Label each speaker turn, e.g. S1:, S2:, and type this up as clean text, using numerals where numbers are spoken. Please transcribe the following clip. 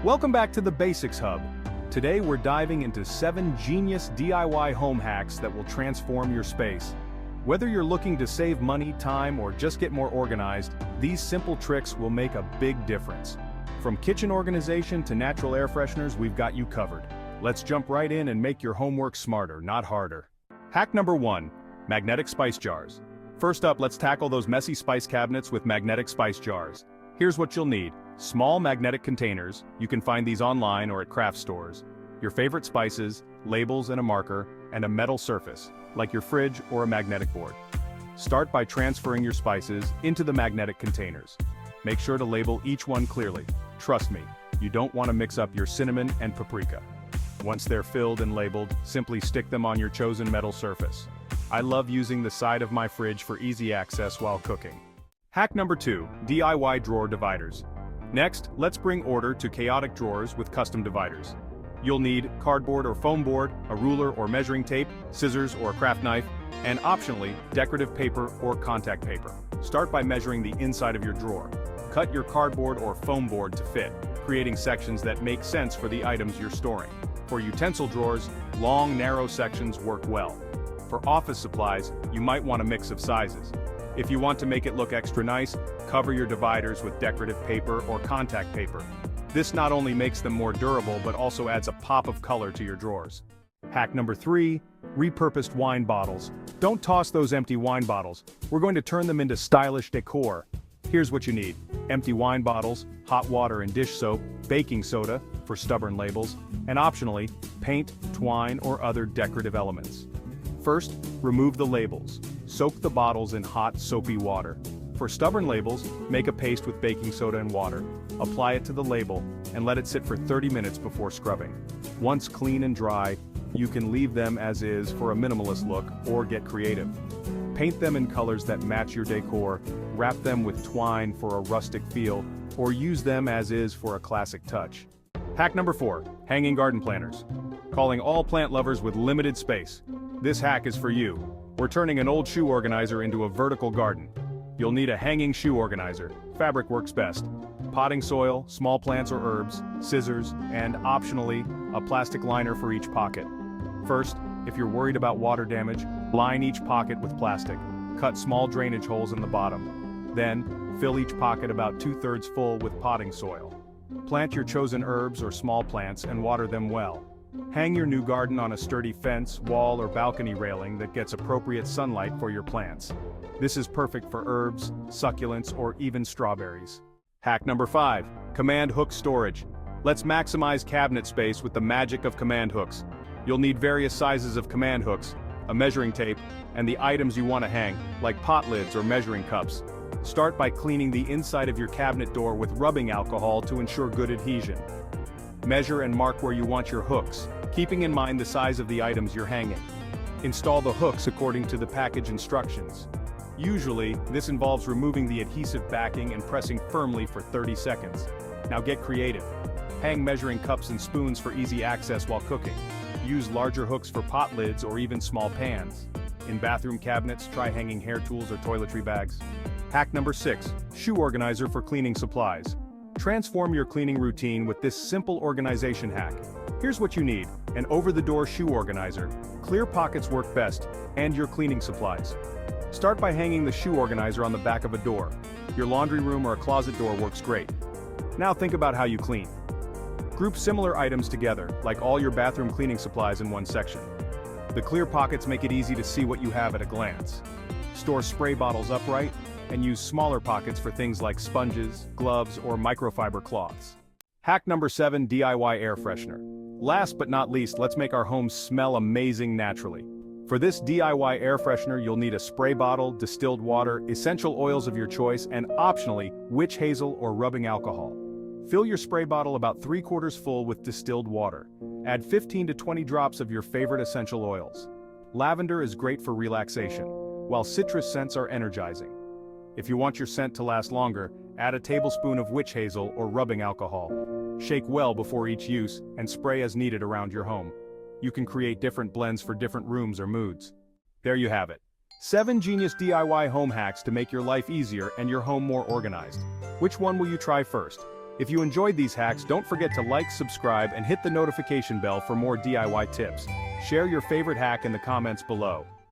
S1: Welcome back to the Basics Hub. Today we're diving into 7 genius DIY home hacks that will transform your space. Whether you're looking to save money, time, or just get more organized, these simple tricks will make a big difference. From kitchen organization to natural air fresheners, we've got you covered. Let's jump right in and make your homework smarter, not harder. Hack number 1, magnetic spice jars. First up, let's tackle those messy spice cabinets with magnetic spice jars. Here's what you'll need. Small magnetic containers, you can find these online or at craft stores. Your favorite spices, labels and a marker, and a metal surface, like your fridge or a magnetic board. Start by transferring your spices into the magnetic containers. Make sure to label each one clearly. Trust me, you don't want to mix up your cinnamon and paprika. Once they're filled and labeled, simply stick them on your chosen metal surface. I love using the side of my fridge for easy access while cooking. Hack number 2, DIY drawer dividers. Next, let's bring order to chaotic drawers with custom dividers. You'll need cardboard or foam board, a ruler or measuring tape, scissors or a craft knife, and optionally, decorative paper or contact paper. Start by measuring the inside of your drawer. Cut your cardboard or foam board to fit, creating sections that make sense for the items you're storing. For utensil drawers, long, narrow sections work well. For office supplies, you might want a mix of sizes. If you want to make it look extra nice, cover your dividers with decorative paper or contact paper. This not only makes them more durable but also adds a pop of color to your drawers. Hack number 3, repurposed wine bottles. Don't toss those empty wine bottles. We're going to turn them into stylish decor. Here's what you need. Empty wine bottles, hot water and dish soap, baking soda for stubborn labels, and optionally, paint, twine, or other decorative elements. First, remove the labels. Soak the bottles in hot, soapy water. For stubborn labels, make a paste with baking soda and water. Apply it to the label, and let it sit for 30 minutes before scrubbing. Once clean and dry, you can leave them as is for a minimalist look, or get creative. Paint them in colors that match your decor, wrap them with twine for a rustic feel, or use them as is for a classic touch. Hack number 4, hanging garden planters. Calling all plant lovers with limited space. This hack is for you. We're turning an old shoe organizer into a vertical garden. You'll need a hanging shoe organizer. Fabric works best. Potting soil, small plants or herbs, scissors, and optionally, a plastic liner for each pocket. First, if you're worried about water damage, line each pocket with plastic. Cut small drainage holes in the bottom. Then, fill each pocket about 2/3 full with potting soil. Plant your chosen herbs or small plants and water them well. Hang your new garden on a sturdy fence, wall, or balcony railing that gets appropriate sunlight for your plants. This is perfect for herbs, succulents, or even strawberries. Hack number 5, command hook storage. Let's maximize cabinet space with the magic of command hooks. You'll need various sizes of command hooks, a measuring tape, and the items you want to hang, like pot lids or measuring cups. Start by cleaning the inside of your cabinet door with rubbing alcohol to ensure good adhesion. Measure and mark where you want your hooks, keeping in mind the size of the items you're hanging. Install the hooks according to the package instructions. Usually, this involves removing the adhesive backing and pressing firmly for 30 seconds. Now get creative. Hang measuring cups and spoons for easy access while cooking. Use larger hooks for pot lids or even small pans. In bathroom cabinets, try hanging hair tools or toiletry bags. Hack number 6, shoe organizer for cleaning supplies. Transform your cleaning routine with this simple organization hack. Here's what you need: an over-the-door shoe organizer, clear pockets work best, and your cleaning supplies. Start by hanging the shoe organizer on the back of a door. Your laundry room or a closet door works great. Now think about how you clean. Group similar items together, like all your bathroom cleaning supplies in one section. The clear pockets make it easy to see what you have at a glance. Store spray bottles upright, and use smaller pockets for things like sponges, gloves, or microfiber cloths. Hack number 7, DIY air freshener. Last but not least, let's make our homes smell amazing naturally. For this DIY air freshener, you'll need a spray bottle, distilled water, essential oils of your choice, and optionally, witch hazel or rubbing alcohol. Fill your spray bottle about 3/4 full with distilled water. Add 15 to 20 drops of your favorite essential oils. Lavender is great for relaxation, while citrus scents are energizing. If you want your scent to last longer, add a tablespoon of witch hazel or rubbing alcohol. Shake well before each use, and spray as needed around your home. You can create different blends for different rooms or moods. There you have it. 7 genius DIY home hacks to make your life easier and your home more organized. Which one will you try first? If you enjoyed these hacks, don't forget to like, subscribe, and hit the notification bell for more DIY tips. Share your favorite hack in the comments below.